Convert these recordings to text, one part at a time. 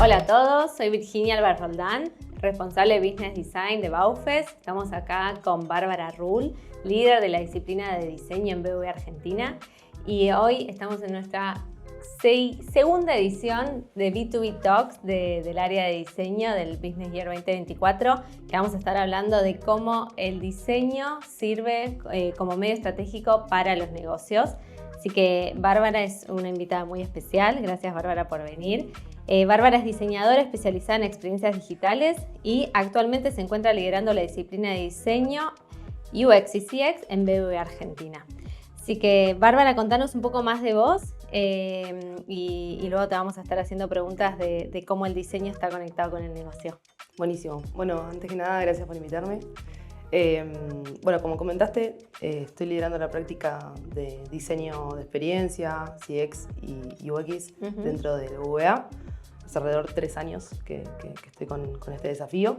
Hola a todos, soy Virginia Álvarez Roldán, responsable de Business Design de Baufes. Estamos acá con Bárbara Rull, líder de la disciplina de diseño en BBVA Argentina. Y hoy estamos en nuestra segunda edición de B2B Talks del área de diseño del Business Year 2024, que vamos a estar hablando de cómo el diseño sirve como medio estratégico para los negocios. Así que Bárbara es una invitada muy especial. Gracias, Bárbara, por venir. Bárbara es diseñadora especializada en experiencias digitales y actualmente se encuentra liderando la disciplina de diseño UX y CX en BBVA Argentina. Así que, Bárbara, contanos un poco más de vos y luego te vamos a estar haciendo preguntas de cómo el diseño está conectado con el negocio. Buenísimo. Bueno, antes que nada, gracias por invitarme. Bueno, como comentaste, estoy liderando la práctica de diseño de experiencia, CX y UX dentro de BBVA. Hace alrededor de 3 años que estoy con este desafío.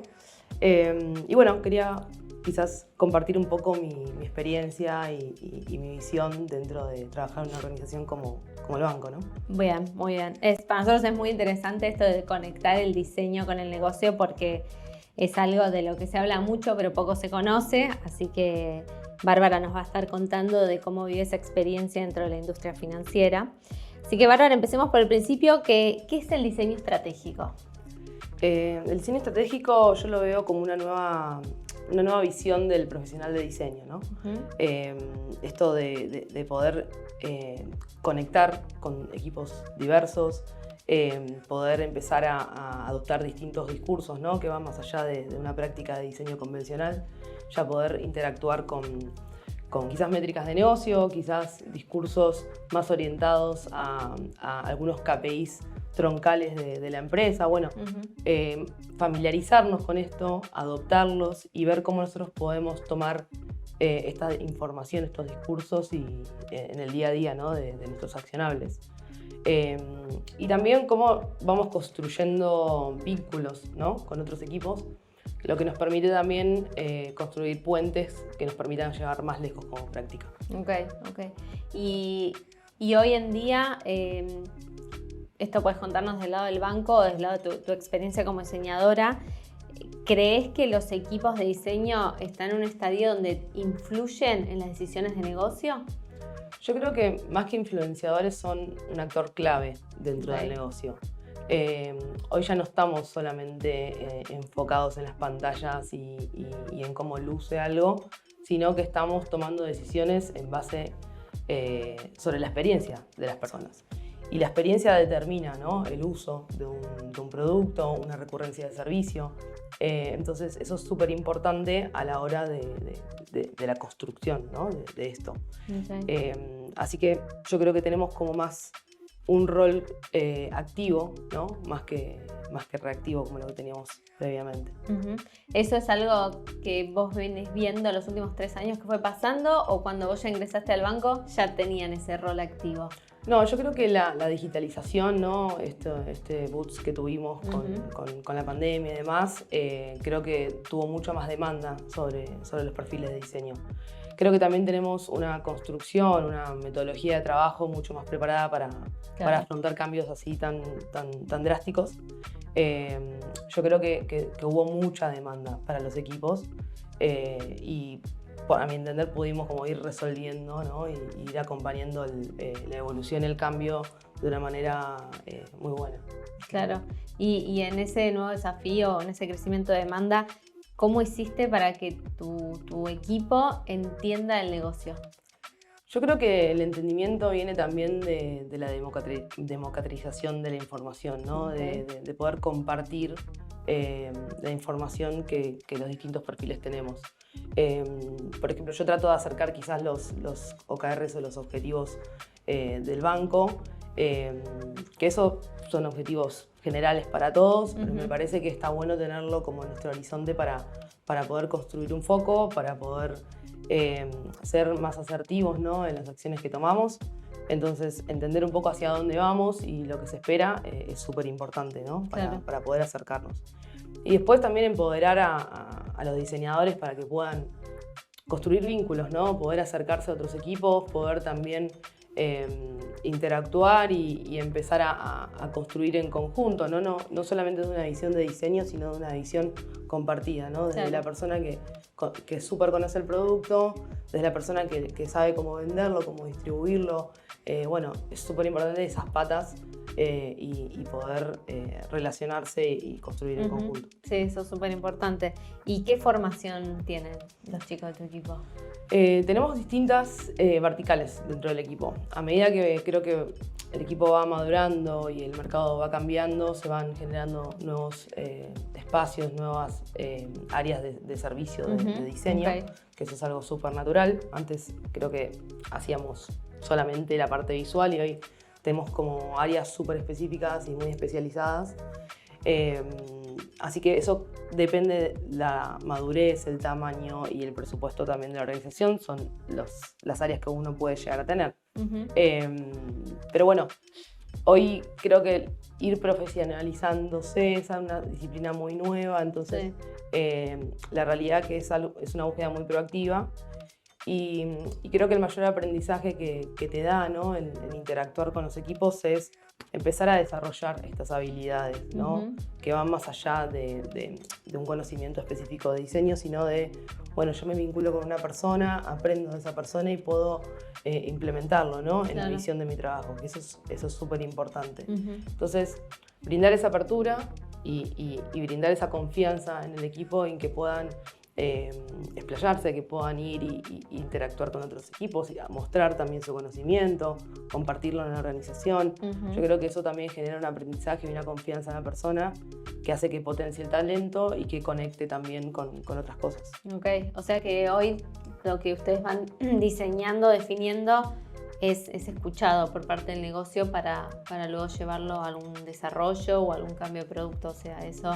Y bueno, quería quizás compartir un poco mi experiencia y mi visión dentro de trabajar en una organización como el banco, ¿no? Bien, muy bien. Para nosotros es muy interesante esto de conectar el diseño con el negocio porque es algo de lo que se habla mucho pero poco se conoce, así que Bárbara nos va a estar contando de cómo vive esa experiencia dentro de la industria financiera. Así que Bárbara, empecemos por el principio. ¿Qué es el diseño estratégico? El diseño estratégico yo lo veo como una nueva visión del profesional de diseño, ¿no? Esto de poder conectar con equipos diversos, poder empezar a adoptar distintos discursos, ¿no? Que van más allá de una práctica de diseño convencional, ya poder interactuar con quizás métricas de negocio, quizás discursos más orientados a algunos KPIs troncales de la empresa. Bueno, familiarizarnos con esto, adoptarlos y ver cómo nosotros podemos tomar esta información, estos discursos en el día a día, ¿no? de nuestros accionables. Y también cómo vamos construyendo vínculos, ¿no? con otros equipos, lo que nos permite también construir puentes que nos permitan llegar más lejos como práctica. Ok. Y hoy en día, esto puedes contarnos del lado del banco o del lado de tu experiencia como diseñadora. ¿Crees que los equipos de diseño están en un estadio donde influyen en las decisiones de negocio? Yo creo que más que influenciadores son un actor clave dentro del negocio. Hoy ya no estamos solamente enfocados en las pantallas y en cómo luce algo, sino que estamos tomando decisiones en base sobre la experiencia de las personas. Y la experiencia determina, ¿no? el uso de un producto, una recurrencia de servicio. Entonces eso es súper importante a la hora de la construcción, ¿no? de esto. Okay. Así que yo creo que tenemos como más un rol activo, ¿no? más que reactivo como lo que teníamos previamente. ¿Eso es algo que vos venís viendo los últimos 3 años que fue pasando o cuando vos ya ingresaste al banco ya tenían ese rol activo? No, yo creo que la digitalización, ¿no? este boost que tuvimos con la pandemia y demás, creo que tuvo mucha más demanda sobre los perfiles de diseño. Creo que también tenemos una construcción, una metodología de trabajo mucho más preparada para afrontar cambios así tan drásticos. Yo creo que hubo mucha demanda para los equipos y a mi entender pudimos como ir resolviendo, ¿no? y ir acompañando la evolución, el cambio de una manera muy buena. Claro, y en ese nuevo desafío, en ese crecimiento de demanda, ¿cómo hiciste para que tu equipo entienda el negocio? Yo creo que el entendimiento viene también de la democratización de la información, ¿no? Okay. de poder compartir la información que los distintos perfiles tenemos. Por ejemplo, yo trato de acercar quizás los OKRs o los objetivos del banco, que eso son objetivos generales para todos, pero me parece que está bueno tenerlo como nuestro horizonte para poder construir un foco, para poder ser más asertivos, ¿no? en las acciones que tomamos. Entonces, entender un poco hacia dónde vamos y lo que se espera es súper importante, ¿no? para poder acercarnos. Y después también empoderar a los diseñadores para que puedan construir vínculos, ¿no? Poder acercarse a otros equipos, poder también interactuar y empezar a construir en conjunto, ¿no? No solamente de una visión de diseño, sino de una visión compartida, ¿no? Desde la persona que súper conoce el producto, desde la persona que sabe cómo venderlo, cómo distribuirlo. Bueno, es súper importante esas patas y poder relacionarse y construir en conjunto. Sí, eso es súper importante. ¿Y qué formación tienen los chicos de tu equipo? Tenemos distintas verticales dentro del equipo. A medida que creo que el equipo va madurando y el mercado va cambiando, se van generando nuevos espacios, nuevas áreas de servicio, de diseño, que eso es algo súper natural. Antes creo que hacíamos solamente la parte visual y hoy tenemos como áreas súper específicas y muy especializadas. Así que eso depende de la madurez, el tamaño y el presupuesto también de la organización. Son las áreas que uno puede llegar a tener. Pero bueno, hoy creo que ir profesionalizándose es una disciplina muy nueva, entonces la realidad que es una búsqueda muy proactiva. Y creo que el mayor aprendizaje que te da, ¿no? el interactuar con los equipos es empezar a desarrollar estas habilidades, ¿no? Que van más allá de un conocimiento específico de diseño, sino de, bueno, yo me vinculo con una persona, aprendo de esa persona y puedo implementarlo, ¿no? En la visión de mi trabajo, que eso es súper importante. Entonces, brindar esa apertura y brindar esa confianza en el equipo en que puedan explayarse, que puedan ir y interactuar con otros equipos y mostrar también su conocimiento, compartirlo en la organización. Yo creo que eso también genera un aprendizaje y una confianza en la persona que hace que potencie el talento y que conecte también con otras cosas. Ok, o sea que hoy lo que ustedes van diseñando, definiendo, es escuchado por parte del negocio para luego llevarlo a algún desarrollo o algún cambio de producto. O sea, eso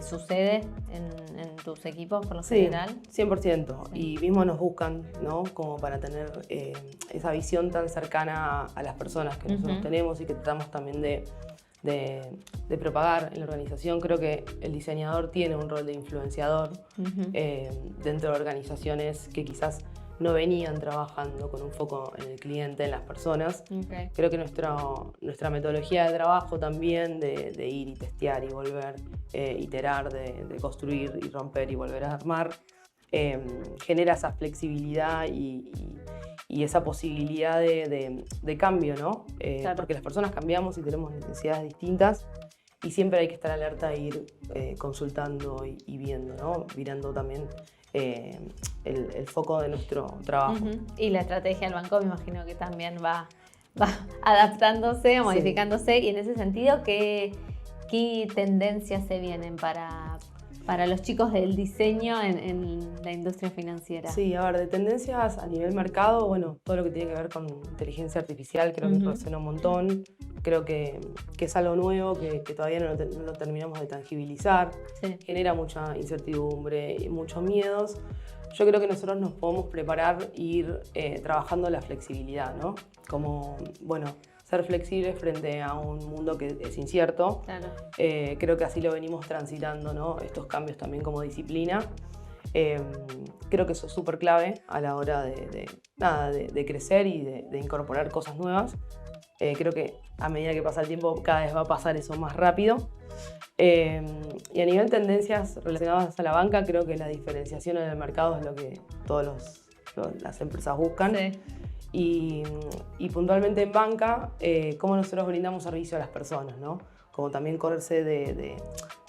sucede en tus equipos por lo general. 100%. Sí. Y mismo nos buscan, ¿no? Como para tener esa visión tan cercana a las personas que nosotros tenemos y que tratamos también de propagar en la organización. Creo que el diseñador tiene un rol de influenciador dentro de organizaciones que quizás no venían trabajando con un foco en el cliente, en las personas. Creo que nuestra metodología de trabajo también de ir y testear y volver, iterar, de construir y romper y volver a armar, genera esa flexibilidad y esa posibilidad de cambio, ¿no? Porque las personas cambiamos y tenemos necesidades distintas y siempre hay que estar alerta e ir consultando y viendo, ¿no? Mirando también el foco de nuestro trabajo. Y la estrategia del banco me imagino que también va adaptándose, modificándose. Y en ese sentido, ¿qué tendencias se vienen para los chicos del diseño en la industria financiera? Sí, a ver, de tendencias a nivel mercado, bueno, todo lo que tiene que ver con inteligencia artificial creo que resuena un montón. Creo que es algo nuevo que todavía no lo terminamos de tangibilizar. Genera mucha incertidumbre y muchos miedos. Yo creo que nosotros nos podemos preparar e ir trabajando la flexibilidad, ¿no? Como, bueno, ser flexibles frente a un mundo que es incierto. Creo que así lo venimos transitando, ¿no? Estos cambios también como disciplina. Creo que eso es súper clave a la hora de crecer y de incorporar cosas nuevas. Creo que a medida que pasa el tiempo cada vez va a pasar eso más rápido. Y a nivel tendencias relacionadas a la banca, creo que la diferenciación en el mercado es lo que todas las empresas buscan. Y puntualmente en banca, cómo nosotros brindamos servicio a las personas, ¿no? Como también correrse de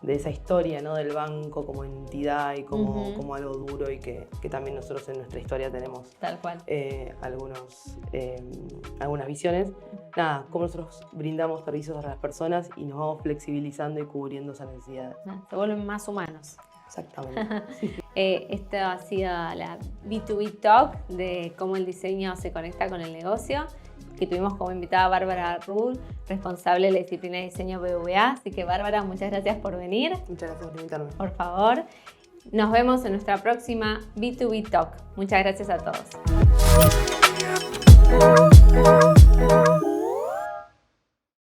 esa historia, ¿no? Del banco como entidad y como algo duro y que también nosotros en nuestra historia tenemos tal cual. Algunas visiones. Nada, cómo nosotros brindamos servicios a las personas y nos vamos flexibilizando y cubriendo esas necesidades. Se vuelven más humanos. Exactamente. Esta ha sido la B2B Talk de cómo el diseño se conecta con el negocio, que tuvimos como invitada a Bárbara Rull, responsable de la disciplina de diseño BBVA. Así que Bárbara, muchas gracias por venir. Muchas gracias por invitarme. Por favor, nos vemos en nuestra próxima B2B Talk. Muchas gracias a todos.